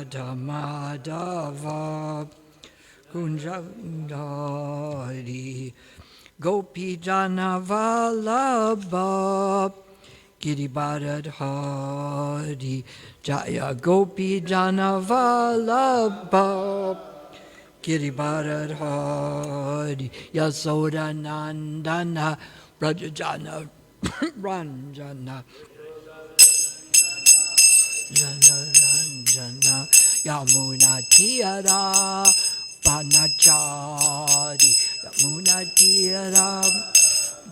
Radha Madhava Kunjavindari Gopi Jana Vallabha Giribharadhari Jaya Gopi Jana Vallabha Giribharadhari Yasoda Nandana Brajajana Ranjana Jana Ranjana Yamuna Tira Banachari Yamuna Tira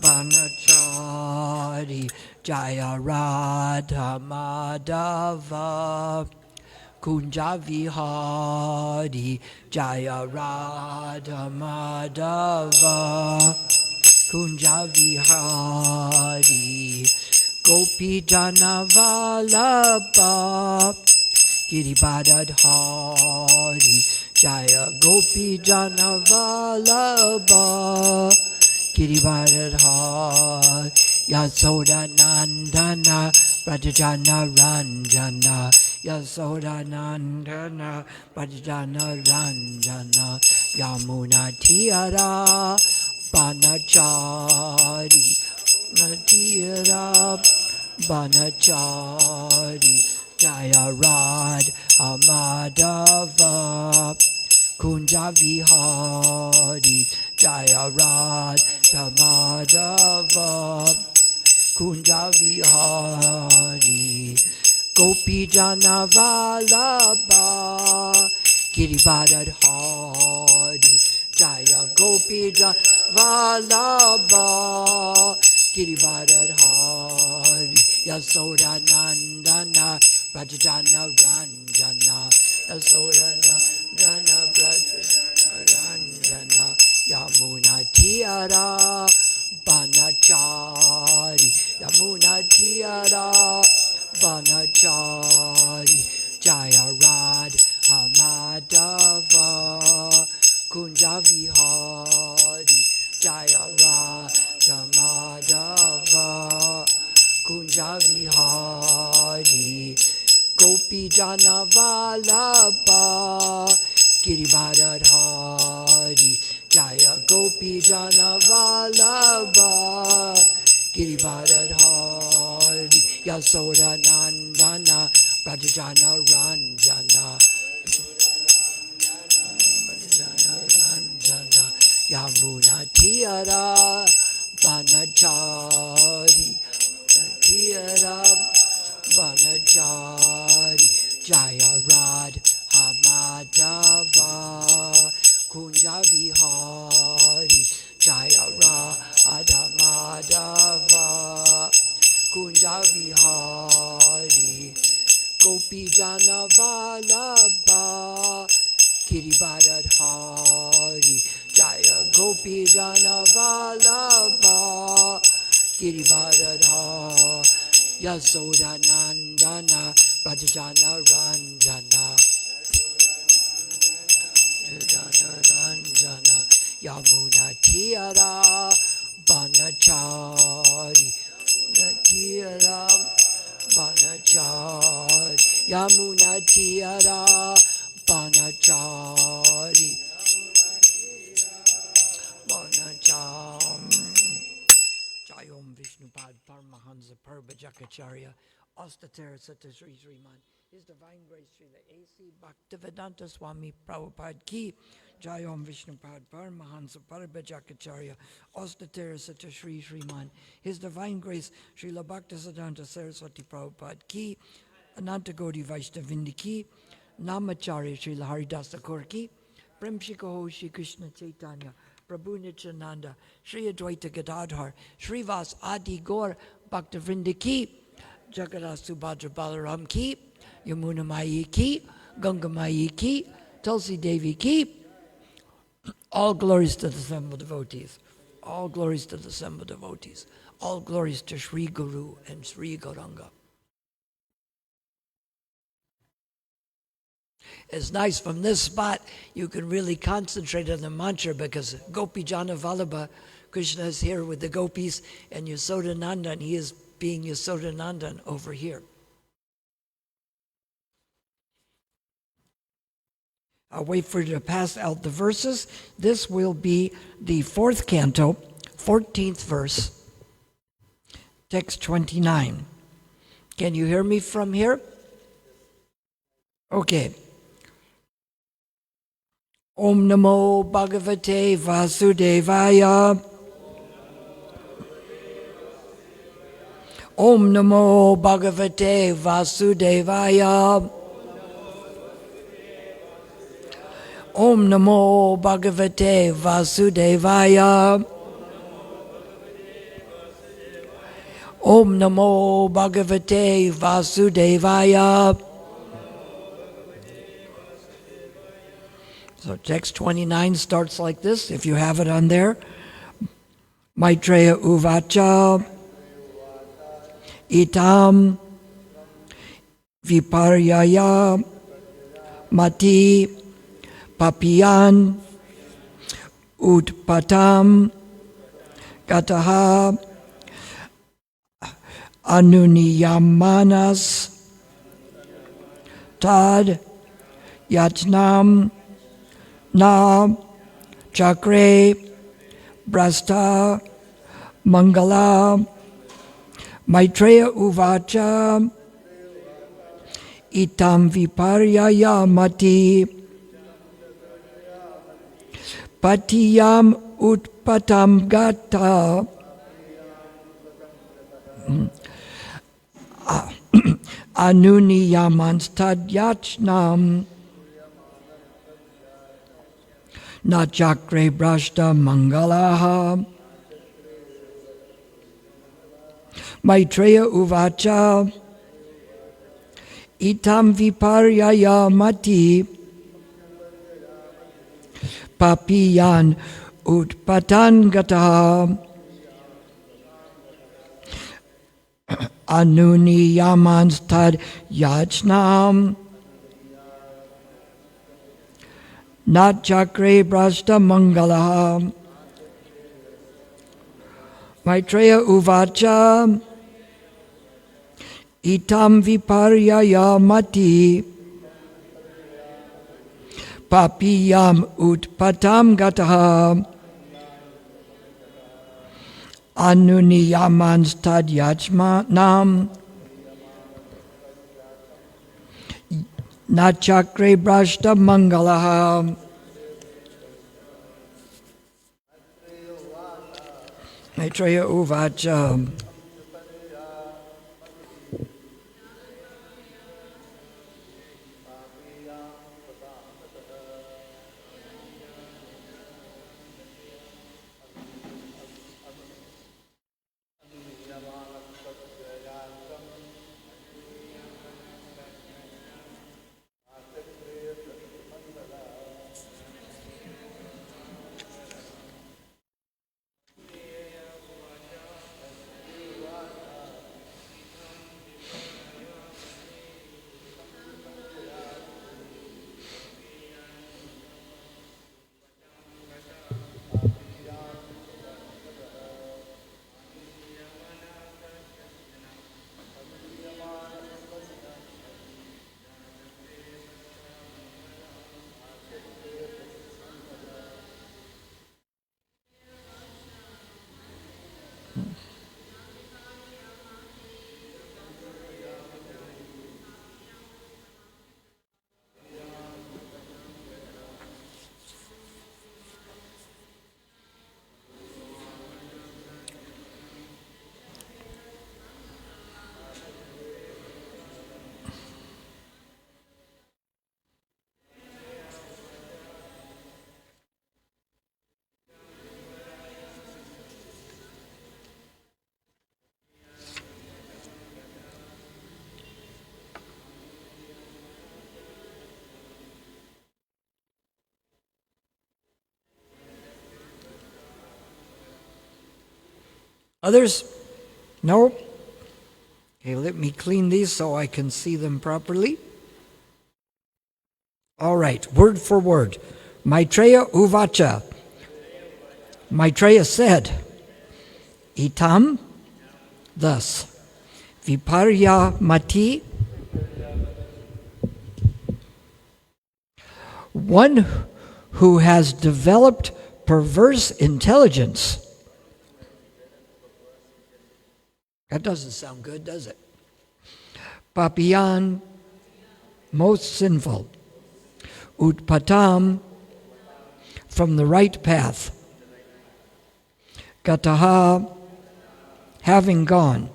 Banachari Jaya Radha Madhava Kunja Vihari Jaya Radha Madhava Kunja Vihari Gopi Jana Vallabha Giribharadhari Jaya Gopi Jana Vallabha Giribharadhari Yasoda Nandana Brajajana Ranjana Yasoda Nandana Brajajana Ranjana Yamuna Tira Banachari Natira Banachari Jaya Radha Madhava Kunja Vihari Jaya Radha Madhava Kunja Vihari Gopi Jana Vallabha Giribharadhari Jaya Gopi Jana Vallabha Giribharadhari Yasoda Nandana Brajajana Ranjana Yasoda Nandana Brajajana Ranjana Yamuna Tira Banachari Yamuna Tira Banachari Jaya Radha Madhava Kunja Vihari Jaya Radha Madhava Kunja Vihari Gopi Jana Vallabha Giribharadhari Jaya Gopi Jana Vallabha Giribharadhari Yasoda Nandana Brajajana Ranjana Ranjana Yamuna Tira Banachari Tira Banachari Jaya Radha Madhava Kunja Vihari Jaya Radha Madhava Kunja Vihari Gopi Jana Vallabha Giribharadhari Jaya Gopi Jana Vallabha Giribharadhari Yasoda Nandana Brajajana Ranjana Ranjana Yamuna Tira Banachari Tira Banachari Yamuna Tira Banachari Banachari Jayom Vishnupad Paramahansa Parvajakacharya Ostatara Sata Sri Sriman His Divine Grace Srila A.C. Bhaktivedanta Swami Prabhupada Ki Jayom Vishnupad Paramahansa Parvajakacharya Ostatara Sata Sri Sriman His Divine Grace Srila Bhaktisiddhanta Saraswati Prabhupada Ki Ananta Gaudiya Vaishnavindi Ki Namacharya Srila Haridasa Thakur Ki Prem Shikoho Shri Krishna Chaitanya Prabhu Nityananda, Shri Advaita Gadadhar, Srivas Adi Gaur Bhaktavrinda Ki, Jagadar Subhadra Balaram Ki, Yamuna Mai Ki, Ganga Mai Ki, Tulsi Devi Ki. All glories to the assembled devotees. All glories to the assembled devotees. All glories to Sri Guru and Sri Gauranga. It's nice from this spot, you can really concentrate on the mantra because Gopi Jana Vallabha, Krishna is here with the gopis, and Yasodanandan, he is being Yasodanandan over here. I'll wait for you to pass out the verses. This will be the 4th canto, 14th verse, text 29. Can you hear me from here? Okay. Om Namo Bhagavate Vasudevaya. Om Namo Bhagavate Vasudevaya. Om Namo Bhagavate Vasudevaya. Om Namo Bhagavate Vasudevaya. So text 29 starts like this, if you have it on there. Maitreya Uvacha Itam Viparyaya Mati Papiyan Utpatam Gataha Anuniyamanas Tad Yatnam Na Chakre Brasta Mangala Maitreya Uvacha Itam Viparyaya Mati Patiyam Utpatam Gata Anuniyamanstadyachnam Na Chakre Brashta Mangalaha Maitreya Uvacha Itam Viparyaya Mati Papiyan Utpatangata Anuniyamanstad Yachnam Nat Chakre Brashta Mangala Maitreya Uvacha Itam Viparyaya Mati Papiyam Utpatam Gataha Anuniyamanstadyachmanam Nachakre Brashta Mangalaha. Maitreya Uvacha Others? No? Okay, let me clean these so I can see them properly. All right, word for word. Maitreya Uvacha. Maitreya said, Itam, thus, Viparya Mati, one who has developed perverse intelligence. That doesn't sound good, does it? Papiyan, most sinful. Utpatam, from the right path. Gataha, having gone.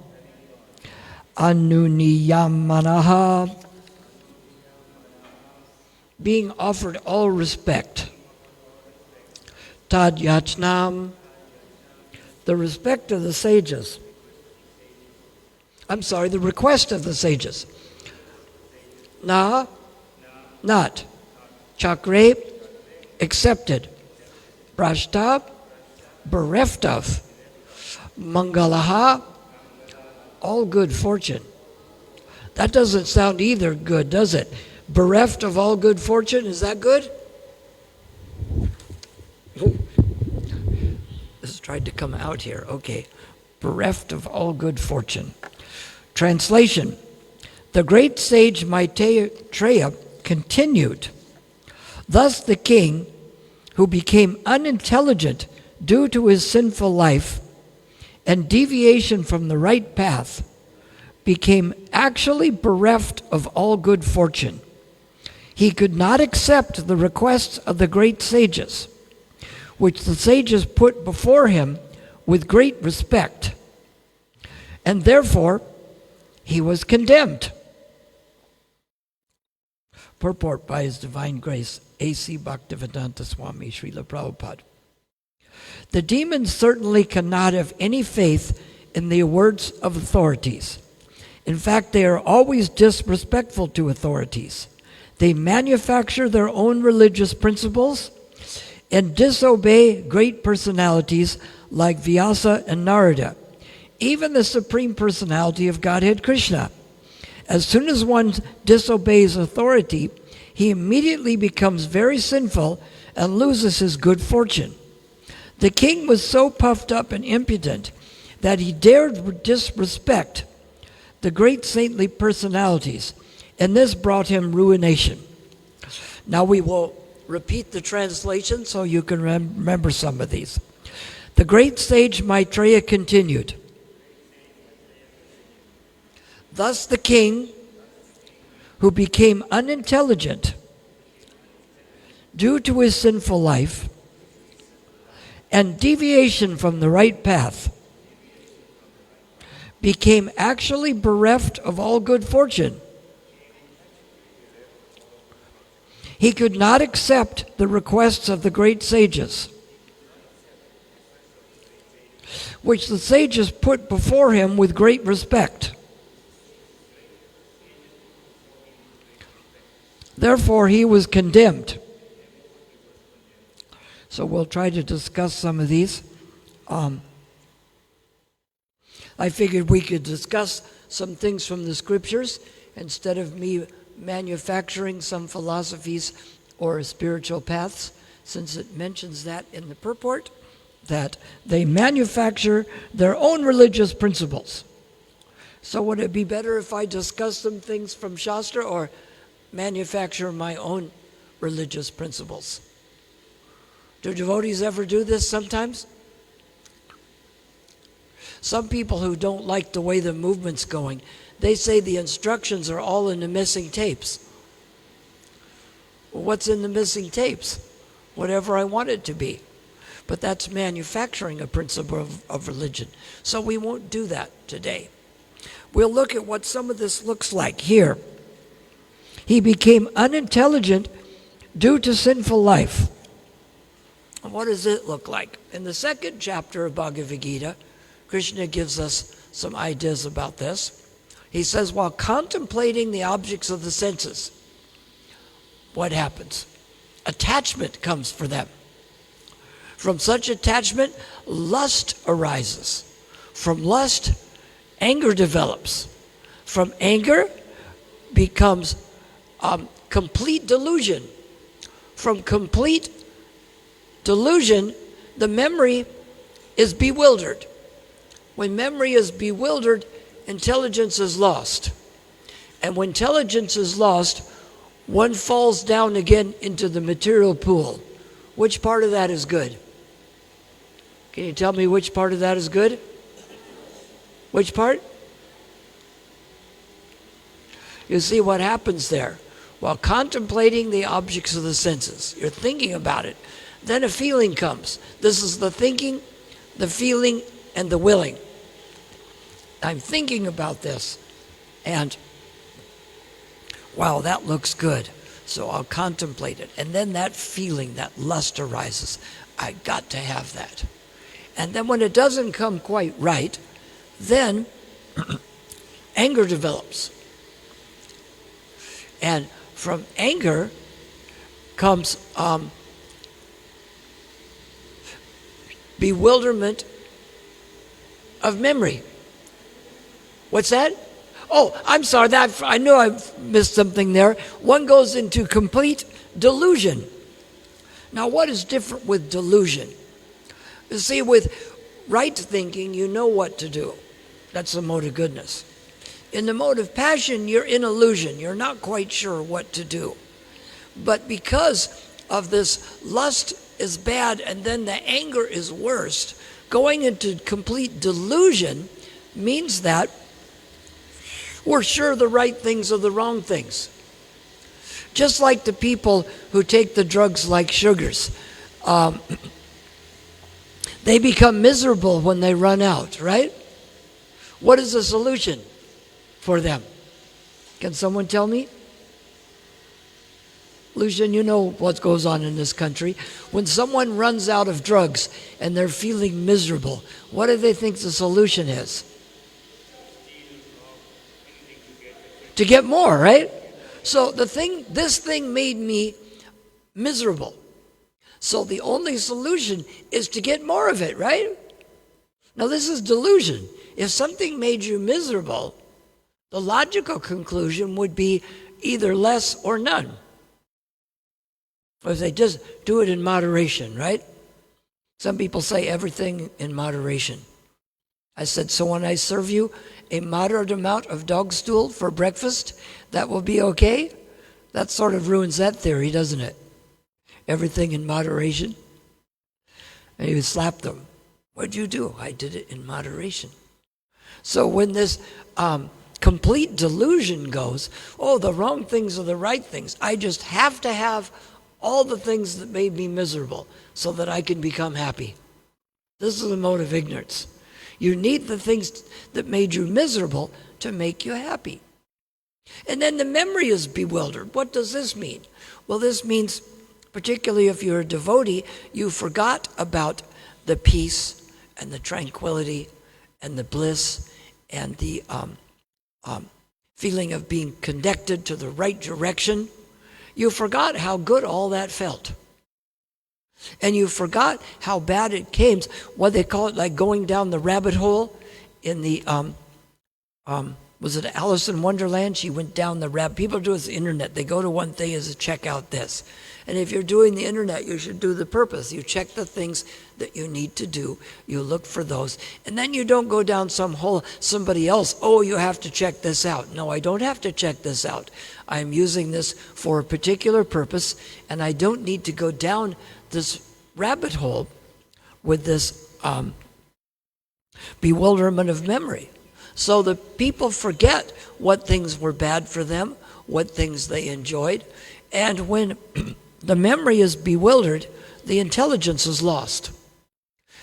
Anuniyamanaha, being offered all respect. Tad yachnam, the respect of the sages. The request of the sages. Na, not. Chakre, accepted. Prashta, bereft of. Mangalaha, all good fortune. That doesn't sound either good, does it? Bereft of all good fortune, is that good? This has tried to come out here. Okay. Bereft of all good fortune. Translation. The great sage Maitreya continued. Thus the king, who became unintelligent due to his sinful life and deviation from the right path, became actually bereft of all good fortune. He could not accept the requests of the great sages, which the sages put before him with great respect, and therefore he was condemned. Purport by His Divine Grace, A.C. Bhaktivedanta Swami Srila Prabhupada. The demons certainly cannot have any faith in the words of authorities. In fact, they are always disrespectful to authorities. They manufacture their own religious principles and disobey great personalities like Vyasa and Narada, even the Supreme Personality of Godhead Krishna. As soon as one disobeys authority, he immediately becomes very sinful and loses his good fortune. The king was so puffed up and impudent that he dared disrespect the great saintly personalities, and this brought him ruination. Now we will repeat the translation so you can remember some of these. The great sage Maitreya continued. Thus the king, who became unintelligent due to his sinful life and deviation from the right path, became actually bereft of all good fortune. He could not accept the requests of the great sages, which the sages put before him with great respect. Therefore, he was condemned. So we'll try to discuss some of these. I figured we could discuss some things from the scriptures instead of me manufacturing some philosophies or spiritual paths, since it mentions that in the purport, that they manufacture their own religious principles. So would it be better if I discuss some things from Shastra or manufacture my own religious principles? Do devotees ever do this sometimes? Some people who don't like the way the movement's going, they say the instructions are all in the missing tapes. Well, what's in the missing tapes? Whatever I want it to be. But that's manufacturing a principle of religion. So we won't do that today. We'll look at what some of this looks like here. He became unintelligent due to sinful life. What does it look like? In the second chapter of Bhagavad Gita, Krishna gives us some ideas about this. He says, while contemplating the objects of the senses, what happens? Attachment comes for them. From such attachment, lust arises. From lust, anger develops. From anger becomes complete delusion. From complete delusion, the memory is bewildered. When memory is bewildered, intelligence is lost. And when intelligence is lost, one falls down again into the material pool. Which part of that is good? Can you tell me which part of that is good? Which part? You see what happens there. While contemplating the objects of the senses, you're thinking about it, then a feeling comes. This is the thinking, the feeling, and the willing. I'm thinking about this, and wow, that looks good. So I'll contemplate it. And then that feeling, that lust arises. I got to have that. And then when it doesn't come quite right, then anger develops. And from anger comes bewilderment of memory. What's that? Oh, I'm sorry. I know I missed something there. One goes into complete delusion. Now, what is different with delusion? You see, with right thinking, you know what to do. That's the mode of goodness. In the mode of passion, you're in illusion. You're not quite sure what to do. But because of this, lust is bad, and then the anger is worst. Going into complete delusion means that we're sure the right things are the wrong things. Just like the people who take the drugs like sugars. They become miserable when they run out, right? What is the solution for them? Can someone tell me? Lucian, you know what goes on in this country. When someone runs out of drugs and they're feeling miserable, what do they think the solution is? To get more, right? So this thing made me miserable. So the only solution is to get more of it, right? Now this is delusion. If something made you miserable, the logical conclusion would be either less or none. Or if they just do it in moderation, right? Some people say everything in moderation. I said, so when I serve you a moderate amount of dog stool for breakfast, that will be okay? That sort of ruins that theory, doesn't it? Everything in moderation. And you would slap them. What'd you do? I did it in moderation. So when this complete delusion goes, oh, the wrong things are the right things. I just have to have all the things that made me miserable so that I can become happy. This is the mode of ignorance. You need the things that made you miserable to make you happy. And then the memory is bewildered. What does this mean? Well, this means, particularly if you're a devotee, you forgot about the peace and the tranquility and the bliss and the feeling of being connected to the right direction. You forgot how good all that felt. And you forgot how bad it came. What they call it, like going down the rabbit hole in the, was it Alice in Wonderland? She went down the rabbit. People do it with the internet. They go to one thing and check out this. And if you're doing the internet, you should do the purpose. You check the things that you need to do. You look for those. And then you don't go down some hole, somebody else, oh, you have to check this out. No, I don't have to check this out. I'm using this for a particular purpose, and I don't need to go down this rabbit hole with this bewilderment of memory. So the people forget what things were bad for them, what things they enjoyed, and when the memory is bewildered, the intelligence is lost.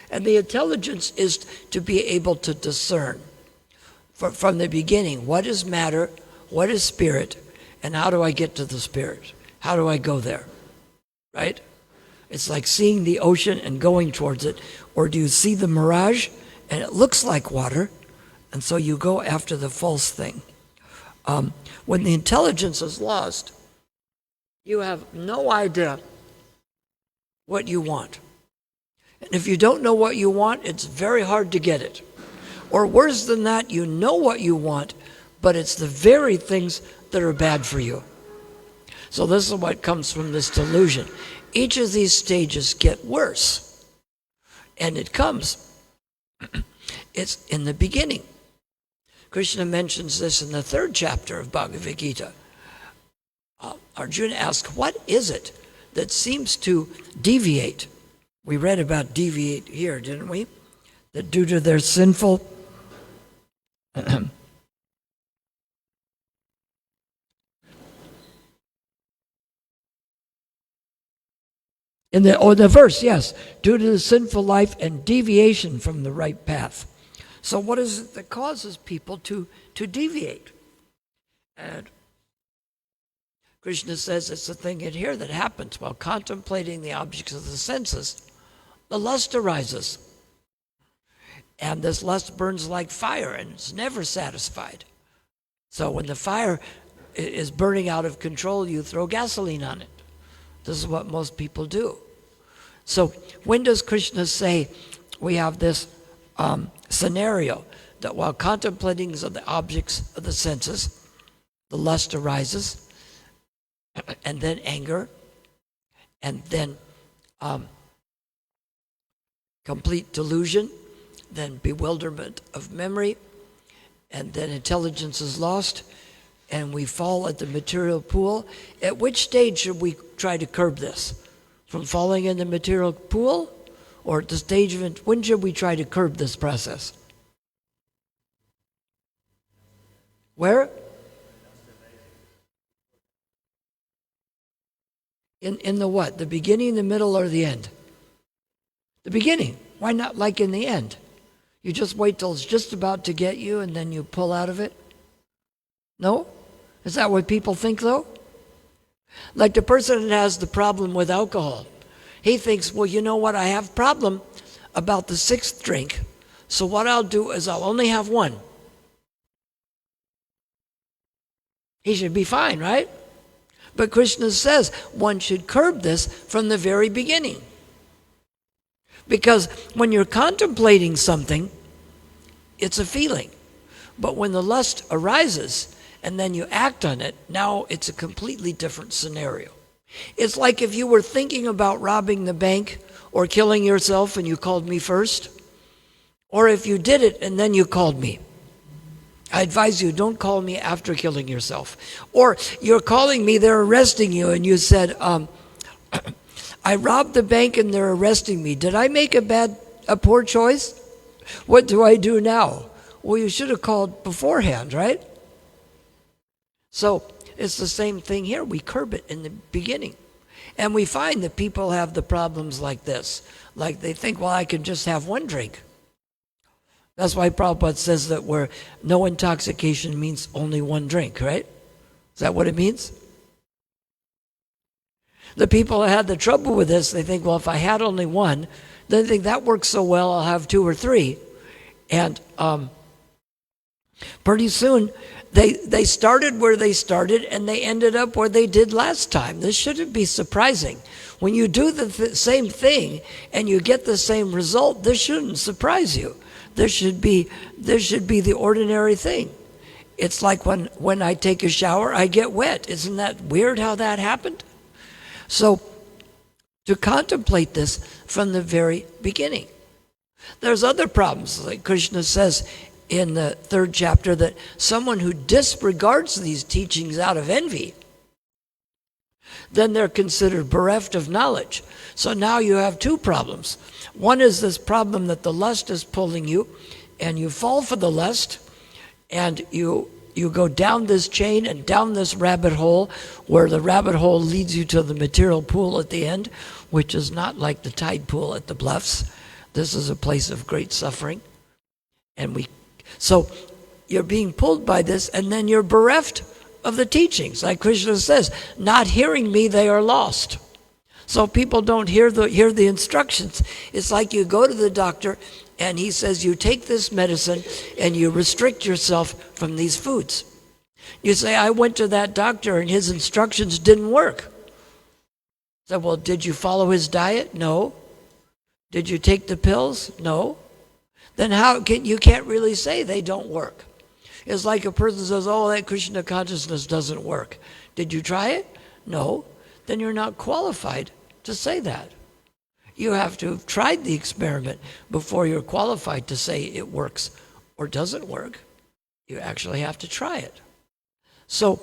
And the intelligence is to be able to discern from the beginning what is matter, what is spirit, and how do I get to the spirit? How do I go there? Right? It's like seeing the ocean and going towards it. Or do you see the mirage and it looks like water, and so you go after the false thing? When the intelligence is lost, you have no idea what you want. And if you don't know what you want, it's very hard to get it. Or worse than that, you know what you want, but it's the very things that are bad for you. So this is what comes from this delusion. Each of these stages get worse. And it comes. It's in the beginning. Krishna mentions this in the 3rd chapter of Bhagavad Gita. Arjuna asked, what is it that seems to deviate? We read about deviate here, didn't we? That due to their sinful in the verse, yes, due to the sinful life and deviation from the right path. So what is it that causes people to deviate? And Krishna says it's a thing in here that happens while contemplating the objects of the senses. The lust arises. And this lust burns like fire and it's never satisfied. So when the fire is burning out of control, you throw gasoline on it. This is what most people do. So when does Krishna say we have this scenario that while contemplating the objects of the senses, the lust arises, and then anger, and then complete delusion, then bewilderment of memory, and then intelligence is lost, and we fall at the material pool. At which stage should we try to curb this? From falling in the material pool? Or at the stage of it, when should we try to curb this process? Where? In the what? The beginning, the middle, or the end? The beginning. Why not like in the end? You just wait till it's just about to get you and then you pull out of it? No? Is that what people think, though? Like the person that has the problem with alcohol. He thinks, well, you know what? I have a problem about the 6th drink. So what I'll do is I'll only have one. He should be fine, right? But Krishna says one should curb this from the very beginning. Because when you're contemplating something, it's a feeling. But when the lust arises and then you act on it, now it's a completely different scenario. It's like if you were thinking about robbing the bank or killing yourself and you called me first, or if you did it and then you called me. I advise you, don't call me after killing yourself. Or you're calling me, they're arresting you, and you said, I robbed the bank and they're arresting me. Did I make a poor choice? What do I do now? Well, you should have called beforehand, right? So it's the same thing here. We curb it in the beginning. And we find that people have the problems like this. Like they think, well, I can just have one drink. That's why Prabhupada says that where no intoxication means only one drink, right? Is that what it means? The people that had the trouble with this, they think, well, if I had only one, then they think that works so well, I'll have 2 or 3. And pretty soon, they started where they started, and they ended up where they did last time. This shouldn't be surprising. When you do the same thing and you get the same result, this shouldn't surprise you. This should be the ordinary thing. It's like when I take a shower, I get wet. Isn't that weird how that happened? So, to contemplate this from the very beginning. There's other problems, like Krishna says in the 3rd chapter, that someone who disregards these teachings out of envy, then they're considered bereft of knowledge. So now you have 2 problems. One is this problem that the lust is pulling you, and you fall for the lust, and you go down this chain and down this rabbit hole, where the rabbit hole leads you to the material pool at the end, which is not like the tide pool at the bluffs. This is a place of great suffering. So you're being pulled by this, and then you're bereft of the teachings. Like Krishna says, not hearing me, they are lost. So people don't hear the instructions. It's like you go to the doctor and he says you take this medicine and you restrict yourself from these foods. You say, I went to that doctor and his instructions didn't work. So, well, did you follow his diet? No. Did you take the pills? No. Then you can't really say they don't work. It's like a person says, oh, that Krishna consciousness doesn't work. Did you try it? No. Then you're not qualified to say that. You have to have tried the experiment before you're qualified to say it works or doesn't work. You actually have to try it. So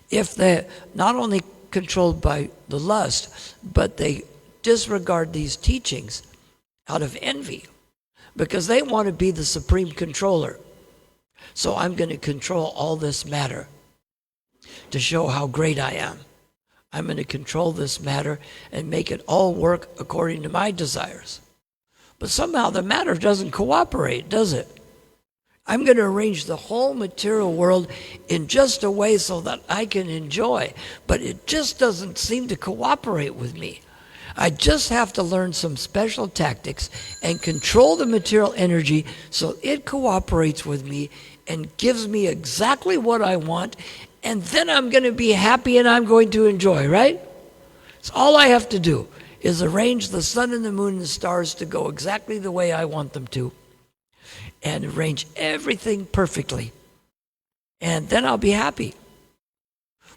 if they're not only controlled by the lust, but they disregard these teachings out of envy, because they want to be the supreme controller. So I'm going to control all this matter to show how great I am. I'm going to control this matter and make it all work according to my desires. But somehow the matter doesn't cooperate, does it? I'm going to arrange the whole material world in just a way so that I can enjoy, but it just doesn't seem to cooperate with me. I just have to learn some special tactics and control the material energy so it cooperates with me and gives me exactly what I want, and then I'm going to be happy and I'm going to enjoy, right? So all I have to do is arrange the sun and the moon and the stars to go exactly the way I want them to, and arrange everything perfectly, and then I'll be happy.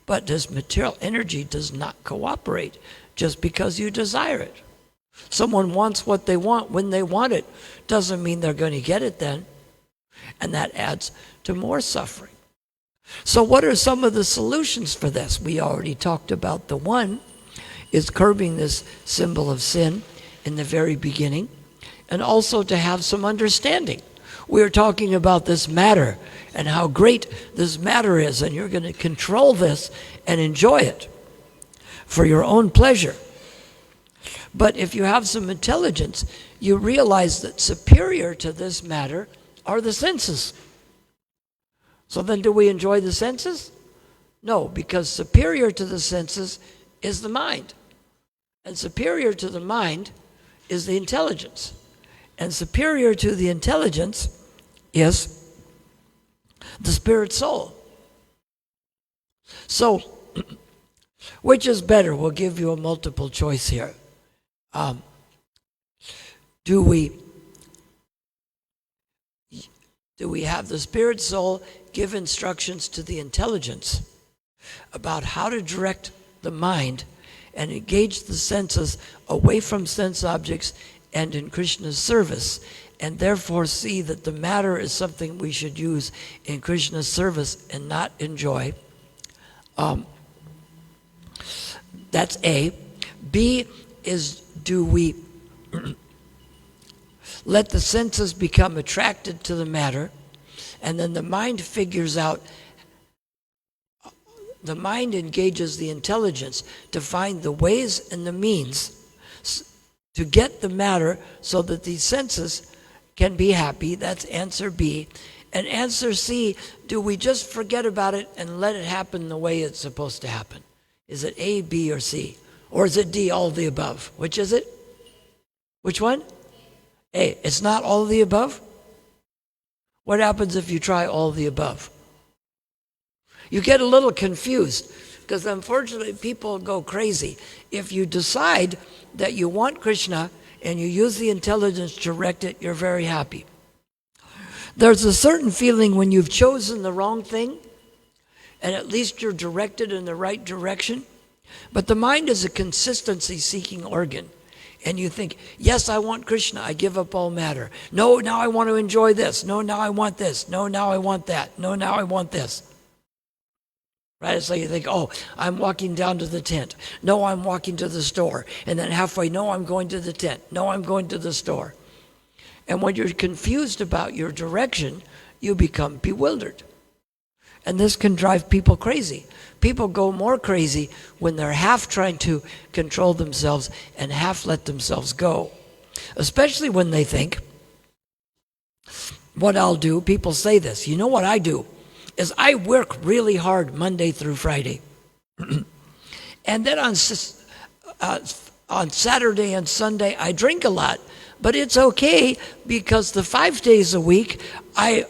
But this material energy does not cooperate just because you desire it. Someone wants what they want when they want it. Doesn't mean they're going to get it then. And that adds to more suffering. So what are some of the solutions for this? We already talked about the one is curbing this symbol of sin in the very beginning, and also to have some understanding. We're talking about this matter and how great this matter is, and you're going to control this and enjoy it for your own pleasure. But if you have some intelligence, you realize that superior to this matter are the senses. So then do we enjoy the senses? No, because superior to the senses is the mind. And superior to the mind is the intelligence. And superior to the intelligence is the spirit soul. So, which is better? We'll give you a multiple choice here. Do we have the spirit soul give instructions to the intelligence about how to direct the mind and engage the senses away from sense objects and in Krishna's service, and therefore see that the matter is something we should use in Krishna's service and not enjoy? That's A. B is, do we let the senses become attracted to the matter, and then the mind figures out, the mind engages the intelligence to find the ways and the means to get the matter so that these senses can be happy? That's answer B. And answer C, do we just forget about it and let it happen the way it's supposed to happen? Is it A, B, or C? Or is it D, all of the above? Which is it? Which one? A. It's not all of the above? What happens if you try all of the above? You get a little confused, because unfortunately people go crazy. If you decide that you want Krishna and you use the intelligence to direct it, you're very happy. There's a certain feeling when you've chosen the wrong thing, and at least you're directed in the right direction. But the mind is a consistency-seeking organ. And you think, yes, I want Krishna, I give up all matter. No, now I want to enjoy this. No, now I want this. No, now I want that. No, now I want this. Right? It's like you think, oh, I'm walking down to the tent. No, I'm walking to the store. And then halfway, no, I'm going to the tent. No, I'm going to the store. And when you're confused about your direction, you become bewildered. And this can drive people crazy. People go more crazy when they're half trying to control themselves and half let themselves go. Especially when they think, what I'll do, people say this, you know what I do, is I work really hard Monday through Friday. And then on Saturday and Sunday, I drink a lot. But it's okay, because the 5 days a week, I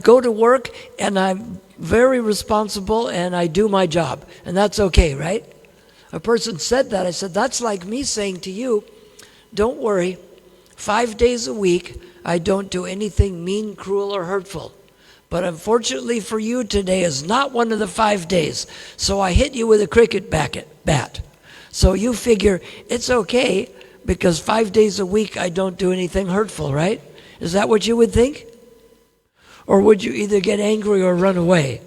go to work and I'm very responsible and I do my job. And that's okay, right? A person said that. I said, that's like me saying to you, don't worry, 5 days a week, I don't do anything mean, cruel, or hurtful. But unfortunately for you, today is not one of the 5 days. So I hit you with a cricket bat. So you figure it's okay, because 5 days a week I don't do anything hurtful, right? Is that what you would think? Or would you either get angry or run away?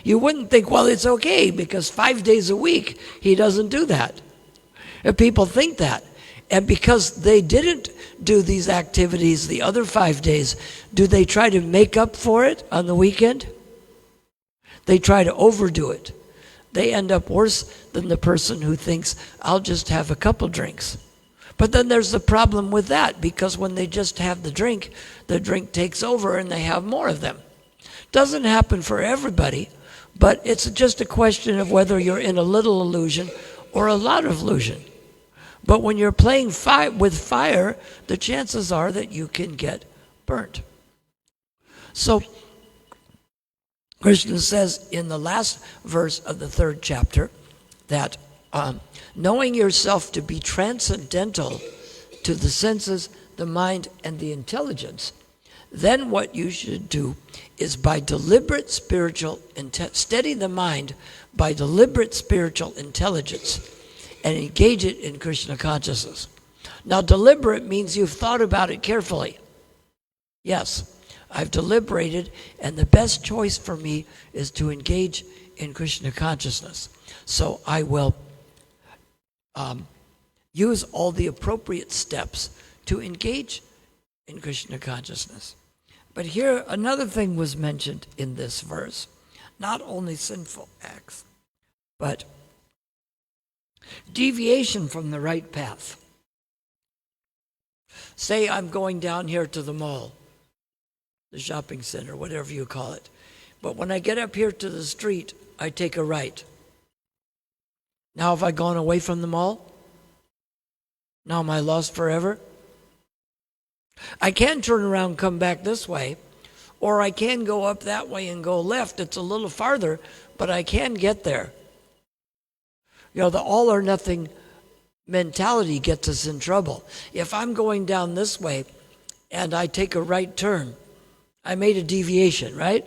you wouldn't think, well, it's okay because 5 days a week he doesn't do that. And people think that. And because they didn't do these activities the other 5 days, do they try to make up for it on the weekend? They try to overdo it. They end up worse than the person who thinks, I'll just have a couple drinks. But then there's the problem with that, because when they just have the drink takes over and they have more of them. Doesn't happen for everybody, but it's just a question of whether you're in a little illusion or a lot of illusion. But when you're playing with fire, the chances are that you can get burnt. So Krishna says in the last verse of the 3rd chapter that knowing yourself to be transcendental to the senses, the mind, and the intelligence, then what you should do is by deliberate spiritual steady the mind by deliberate spiritual intelligence and engage it in Krishna consciousness. Now, deliberate means you've thought about it carefully. Yes, I've deliberated, and the best choice for me is to engage in Krishna consciousness. So I will use all the appropriate steps to engage in Krishna consciousness. But here, another thing was mentioned in this verse. Not only sinful acts, but deviation from the right path. Say I'm going down here to the mall, the shopping center, whatever you call it. But when I get up here to the street, I take a right. Now have I gone away from the mall? Now am I lost forever? I can turn around and come back this way, or I can go up that way and go left. It's a little farther, but I can get there. You know, the all or nothing mentality gets us in trouble. If I'm going down this way and I take a right turn, I made a deviation, right?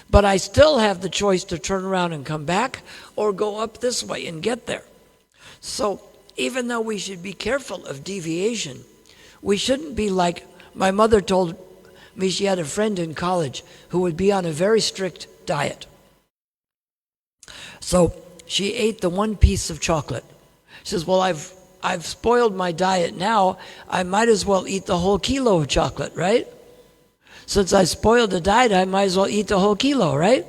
But I still have the choice to turn around and come back or go up this way and get there. So even though we should be careful of deviation, we shouldn't be like, my mother told me she had a friend in college who would be on a very strict diet. So she ate the one piece of chocolate. She says, well, I've spoiled my diet now. I might as well eat the whole kilo of chocolate, right? Since I spoiled the diet, I might as well eat the whole kilo, right?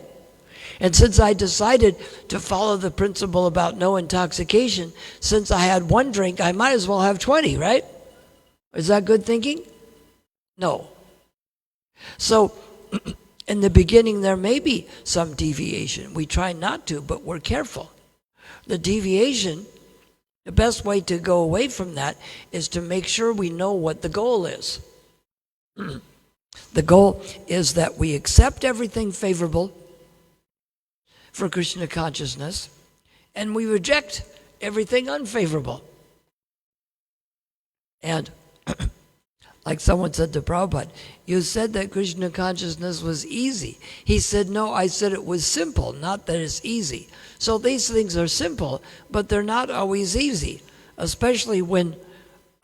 And since I decided to follow the principle about no intoxication, since I had one drink, I might as well have 20, right? Is that good thinking? No. So in the beginning, there may be some deviation. We try not to, but we're careful. The deviation, the best way to go away from that is to make sure we know what the goal is. The goal is that we accept everything favorable for Krishna consciousness, and we reject everything unfavorable. And like someone said to Prabhupada, you said that Krishna consciousness was easy. He said, no, I said it was simple, not that it's easy. So these things are simple, but they're not always easy, especially when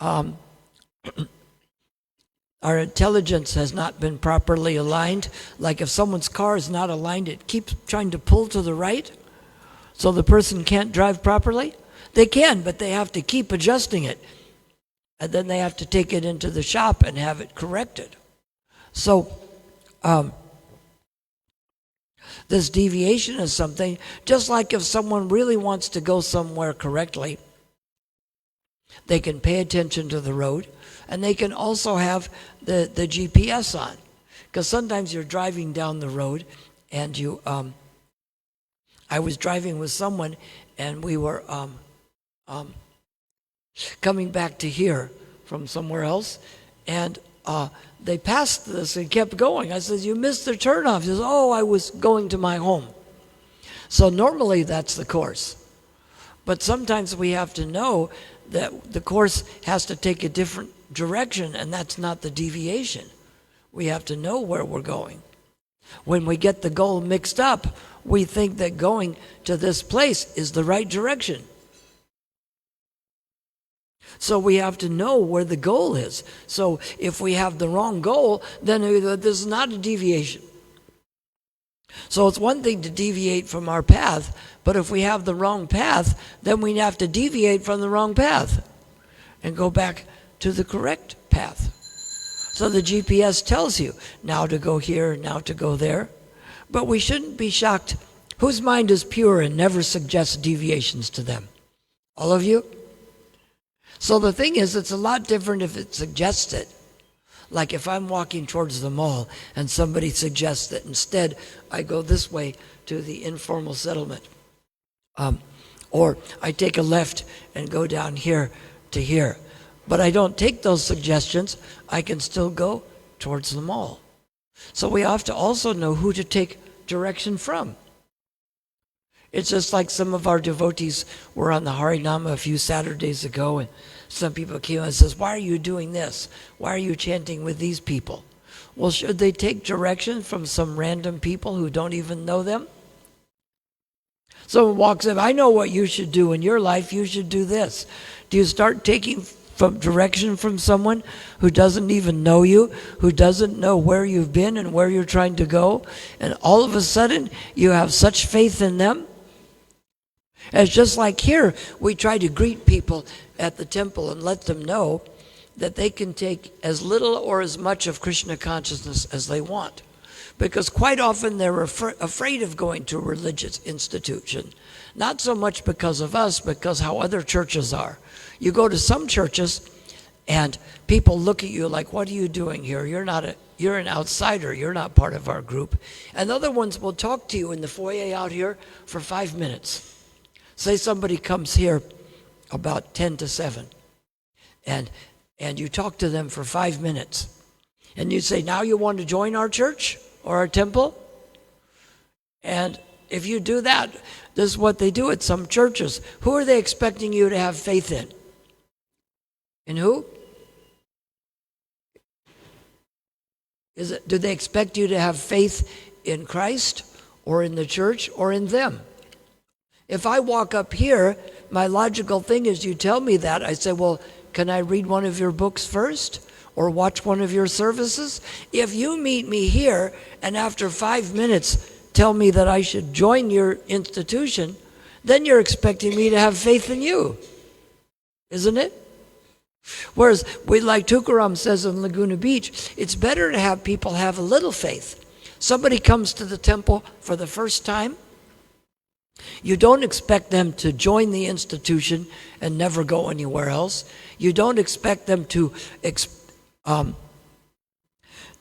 our intelligence has not been properly aligned. Like if someone's car is not aligned, it keeps trying to pull to the right, so the person can't drive properly. They can, but they have to keep adjusting it. And then they have to take it into the shop and have it corrected. So this deviation is something, just like if someone really wants to go somewhere correctly, they can pay attention to the road, and they can also have the GPS on. Because sometimes you're driving down the road, and you, I was driving with someone, and we were coming back to here from somewhere else, and they passed this and kept going. I said, you missed the turnoff. He says, oh, I was going to my home. So normally that's the course. But sometimes we have to know that the course has to take a different direction, and that's not the deviation. We have to know where we're going. When we get the goal mixed up, we think that going to this place is the right direction. So we have to know where the goal is. So if we have the wrong goal, then this is not a deviation. So it's one thing to deviate from our path, but if we have the wrong path, then we have to deviate from the wrong path and go back to the correct path. So the GPS tells you now to go here, now to go there. But we shouldn't be shocked. Whose mind is pure and never suggests deviations to them? All of you? So the thing is, it's a lot different if it suggests it. Like if I'm walking towards the mall and somebody suggests that instead I go this way to the informal settlement. Or I take a left and go down here to here. But I don't take those suggestions. I can still go towards the mall. So we have to also know who to take direction from. It's just like some of our devotees were on the Harinama a few Saturdays ago, and some people came and says, why are you doing this? Why are you chanting with these people? Well, should they take direction from some random people who don't even know them? Someone walks up, I know what you should do in your life, you should do this. Do you start taking from direction from someone who doesn't even know you, who doesn't know where you've been and where you're trying to go, and all of a sudden you have such faith in them? It's just like here, we try to greet people at the temple and let them know that they can take as little or as much of Krishna consciousness as they want. Because quite often they're afraid of going to a religious institution. Not so much because of us, because how other churches are. You go to some churches and people look at you like, what are you doing here? You're an outsider. You're not part of our group. And other ones will talk to you in the foyer out here for 5 minutes. Say somebody comes here about 10 to 7 and you talk to them for 5 minutes. And you say, now you want to join our church or our temple? And if you do that, this is what they do at some churches. Who are they expecting you to have faith in? In who? Do they expect you to have faith in Christ or in the church or in them? If I walk up here, my logical thing is you tell me that. I say, well, can I read one of your books first or watch one of your services? If you meet me here and after 5 minutes tell me that I should join your institution, then you're expecting me to have faith in you, isn't it? Whereas, like Tukaram says in Laguna Beach, it's better to have people have a little faith. Somebody comes to the temple for the first time. You don't expect them to join the institution and never go anywhere else. You don't expect them to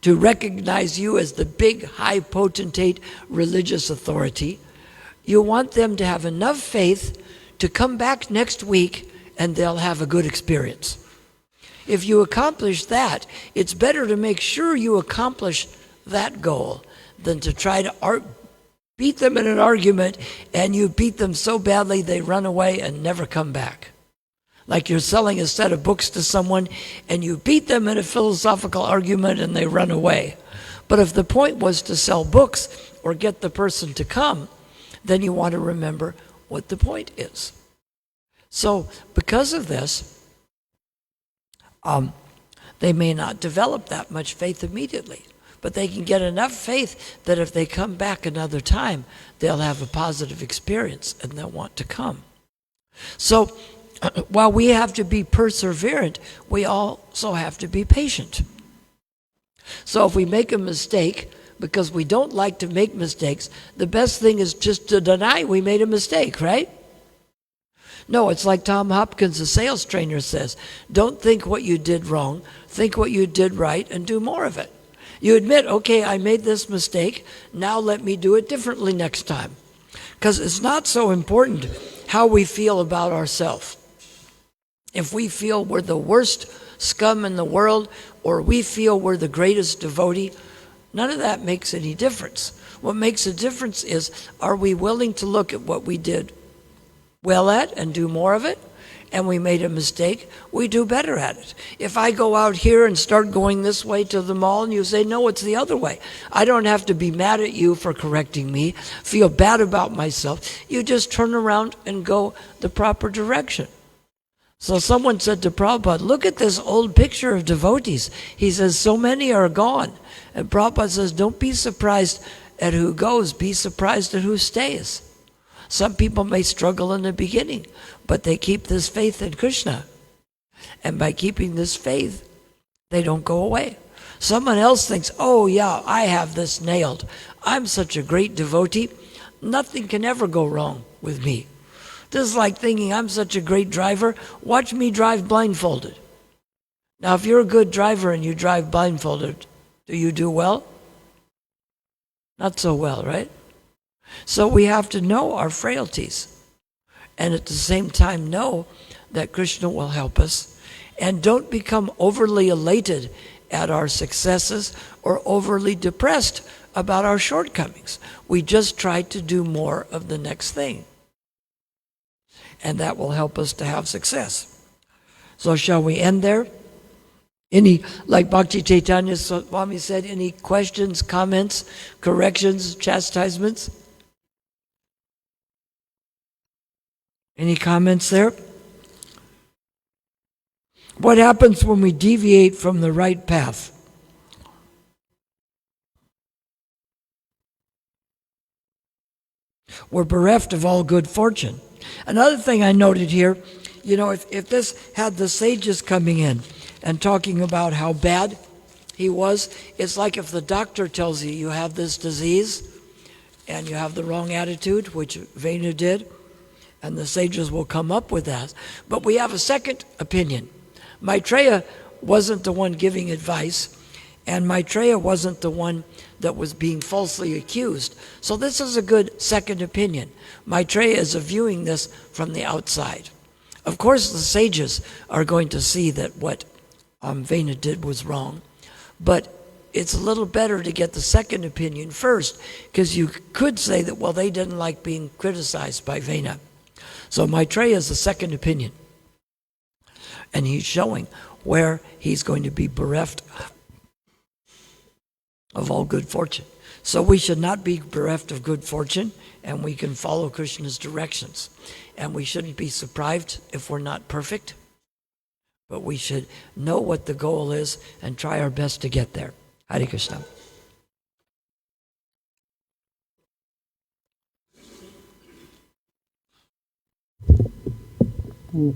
recognize you as the big, high potentate religious authority. You want them to have enough faith to come back next week and they'll have a good experience. If you accomplish that, it's better to make sure you accomplish that goal than to try to beat them in an argument and you beat them so badly they run away and never come back. Like you're selling a set of books to someone and you beat them in a philosophical argument and they run away. But if the point was to sell books or get the person to come, then you want to remember what the point is. So because of this, they may not develop that much faith immediately, but they can get enough faith that if they come back another time, they'll have a positive experience and they'll want to come. So while we have to be perseverant, we also have to be patient. So if we make a mistake, because we don't like to make mistakes, the best thing is just to deny we made a mistake, right? No, it's like Tom Hopkins, the sales trainer, says, don't think what you did wrong, think what you did right and do more of it. You admit, okay, I made this mistake, now let me do it differently next time. Because it's not so important how we feel about ourselves. If we feel we're the worst scum in the world, or we feel we're the greatest devotee, none of that makes any difference. What makes a difference is, are we willing to look at what we did well at and do more of it? And we made a mistake, we do better at it. If I go out here and start going this way to the mall and you say, no, it's the other way, I don't have to be mad at you for correcting me, feel bad about myself. You just turn around and go the proper direction. So someone said to Prabhupada, look at this old picture of devotees. He says, so many are gone. And Prabhupada says, don't be surprised at who goes, be surprised at who stays. Some people may struggle in the beginning, but they keep this faith in Krishna. And by keeping this faith, they don't go away. Someone else thinks, oh yeah, I have this nailed. I'm such a great devotee. Nothing can ever go wrong with me. This is like thinking I'm such a great driver. Watch me drive blindfolded. Now, if you're a good driver and you drive blindfolded, do you do well? Not so well, right? So we have to know our frailties and at the same time know that Krishna will help us. And don't become overly elated at our successes or overly depressed about our shortcomings. We just try to do more of the next thing. And that will help us to have success. So shall we end there? Like Bhakti Chaitanya Swami said, any questions, comments, corrections, chastisements? Any comments there? What happens when we deviate from the right path? We're bereft of all good fortune. Another thing I noted here, if this had the sages coming in and talking about how bad he was, it's like if the doctor tells you you have this disease and you have the wrong attitude, which Vena did, and the sages will come up with that. But we have a second opinion. Maitreya wasn't the one giving advice, and Maitreya wasn't the one that was being falsely accused. So this is a good second opinion. Maitreya is viewing this from the outside. Of course, the sages are going to see that what Vena did was wrong, but it's a little better to get the second opinion first, because you could say that, well, they didn't like being criticized by Vena. So Maitreya is the second opinion, and he's showing where he's going to be bereft of all good fortune. So we should not be bereft of good fortune, and we can follow Krishna's directions. And we shouldn't be surprised if we're not perfect, but we should know what the goal is and try our best to get there. Hare Krishna. Mm.